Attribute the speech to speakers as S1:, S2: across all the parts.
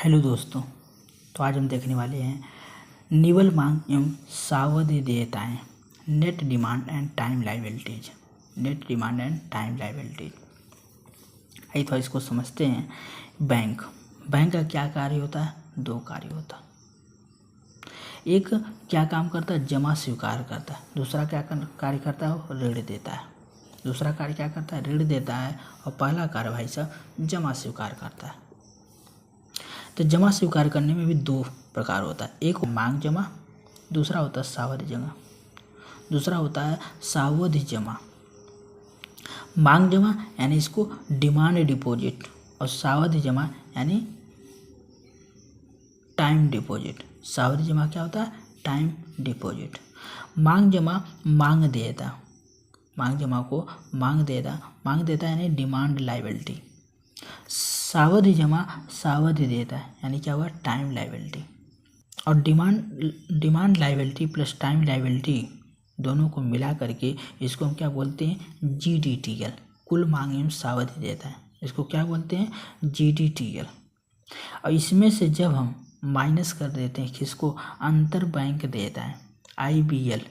S1: Hello दोस्तों, तो आज हम देखने वाले हैं निवल मांग एवं सावधि देयताएं, net demand and time liabilities. Net demand and time liabilities, आइए तो इसको समझते हैं। बैंक का क्या कार्य होता है? दो कार्य होता है। एक क्या काम करता है? जमा स्वीकार करता है। दूसरा क्या कार्य करता है? वो ऋण देता है। दूसरा कार्य क्या करता है? ऋण देता है। और पहला कार्य भाई साहब जमा स्वीकार करता है। तो जमा स्वीकार करने में भी दो प्रकार होता है। एक मांग जमा, दूसरा होता है सावधि जमा। दूसरा होता है सावधि जमा। मांग जमा यानी इसको डिमांड डिपॉजिट, और सावधि जमा यानी टाइम डिपॉजिट। सावधि जमा क्या होता है? Time deposit. मांग जमा मांग देता, मांग जमा को मांग देता यानी डिमांड लायबिलिटी। सावधि जमा सावधि देता है यानी क्या हुआ? Time liability. और demand liability plus time liability दोनों को मिला करके इसको हम क्या बोलते हैं? GDTL, कुल मांग एवं सावधि देता है। इसको क्या बोलते हैं? GDTL। और इसमें से जब हम माइनस कर देते हैं किसको? अंतर बैंक देता है, IBL,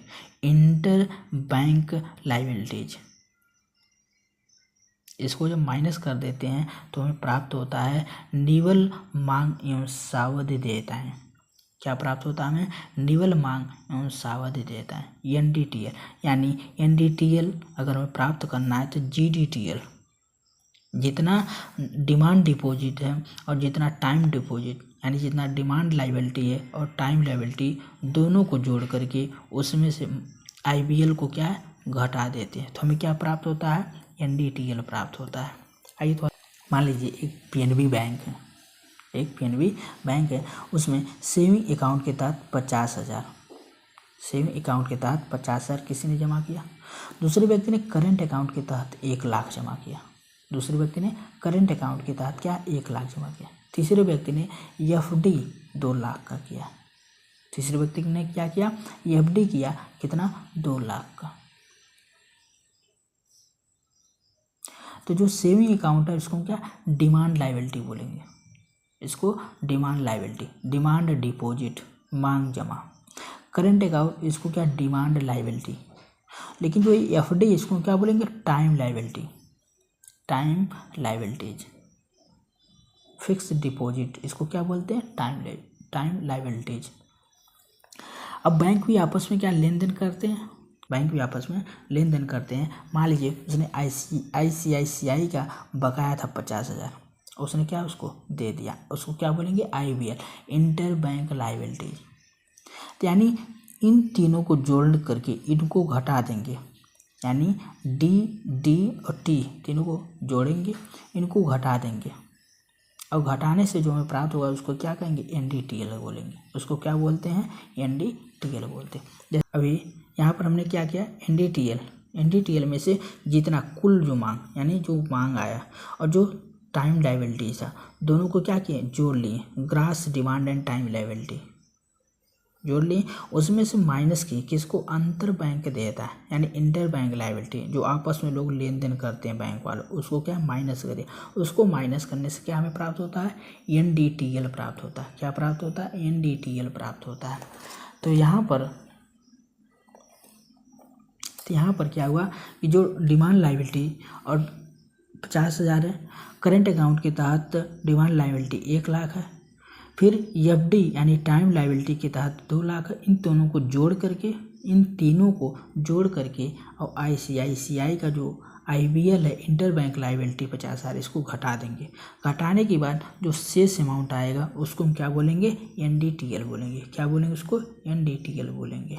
S1: इंटर बैंक लायबिलिटीज। इसको जब माइनस कर देते हैं तो हमें प्राप्त होता है निवल मांग एवं सावधि देयताएं। क्या प्राप्त होता है हमें? निवल मांग एवं सावधि देयताएं, NDTL। यानी NDTL अगर हमें प्राप्त करना है तो GDTL, जितना डिमांड डिपॉजिट है और जितना टाइम डिपॉजिट, यानी जितना डिमांड लायबिलिटी है और टाइम लायबिलिटी दोनों को जोड़ करके उसमें से IBL को क्या है? घटा देते हैं। तो हमें क्या प्राप्त होता है? NDTL प्राप्त होता है। आइए तो मान लीजिए एक PNB बैंक है, एक PNB बैंक है, उसमें सेविंग अकाउंट के तहत 50,000, सेविंग अकाउंट के तहत 50,000 किसी ने जमा किया। दूसरे व्यक्ति ने करेंट अकाउंट के तहत 1 लाख जमा किया। दूसरे व्यक्ति ने करेंट अकाउंट के तहत क्या? 1 लाख जमा किया। तीसरे व्यक्ति ने FD 2 लाख का किया। तीसरे व्यक्ति ने क्या किया? FD किया, कितना? 2 लाख का। तो जो सेविंग अकाउंट है इसको क्या? डिमांड लायबिलिटी बोलेंगे। इसको डिमांड लायबिलिटी, डिमांड डिपॉजिट, मांग जमा। करेंट अकाउंट इसको क्या? Demand liability. लेकिन जो FD इसको क्या बोलेंगे? Time liability, time liabilities. Fix deposit इसको क्या बोलते हैं? Time liabilities. अब बैंक भी आपस में क्या लेन देन करते हैं? बैंक भी आपस में लेन देन करते हैं। मान लीजिए उसने ICICI का बकाया था 50,000, उसने क्या उसको दे दिया, उसको क्या बोलेंगे? IBL, inter bank liabilities. यानी इन तीनों को जोड़ करके इनको घटा देंगे, यानी D और T तीनों को जोड़ेंगे, इनको घटा देंगे, और घटाने से जो हमें प्राप्त होगा उसको क्या कहेंगे? NDTL बोलेंगे। उसको क्या बोलते हैं? NDTL बोलते हैं। जैसे अभी यहाँ पर हमने क्या किया? NDTL में से जितना कुल जो मांग, यानी जो मांग आया और जो टाइम लायबिलिटी था, दोनों को क्या किए? जोड़ लिए। Grass demand and time liability जोड़ लिए, उसमें से माइनस किए किसको? अंतर बैंक देता है, यानी इंटर बैंक लायबिलिटी, जो आपस में लोग लेन देन करते हैं बैंक वाले, उसको क्या? माइनस करिए। उसको माइनस करने से क्या हमें प्राप्त होता है? NDTL प्राप्त होता है। क्या प्राप्त होता है? NDTL प्राप्त होता है। तो यहाँ पर क्या हुआ कि जो डिमांड लायबिलिटी और 50,000 है, करेंट अकाउंट के तहत डिमांड लायबिलिटी 1 लाख है, फिर FD यानी टाइम लायबिलिटी के तहत 2 लाख है। इन दोनों को जोड़ करके, इन तीनों को जोड़ करके और ICICI का जो IBL है, इंटर बैंक लायबिलिटी 50,000, इसको घटा देंगे। घटाने के बाद जो शेष अमाउंट आएगा उसको हम क्या बोलेंगे? NDTL बोलेंगे। क्या बोलेंगे उसको? NDTL बोलेंगे।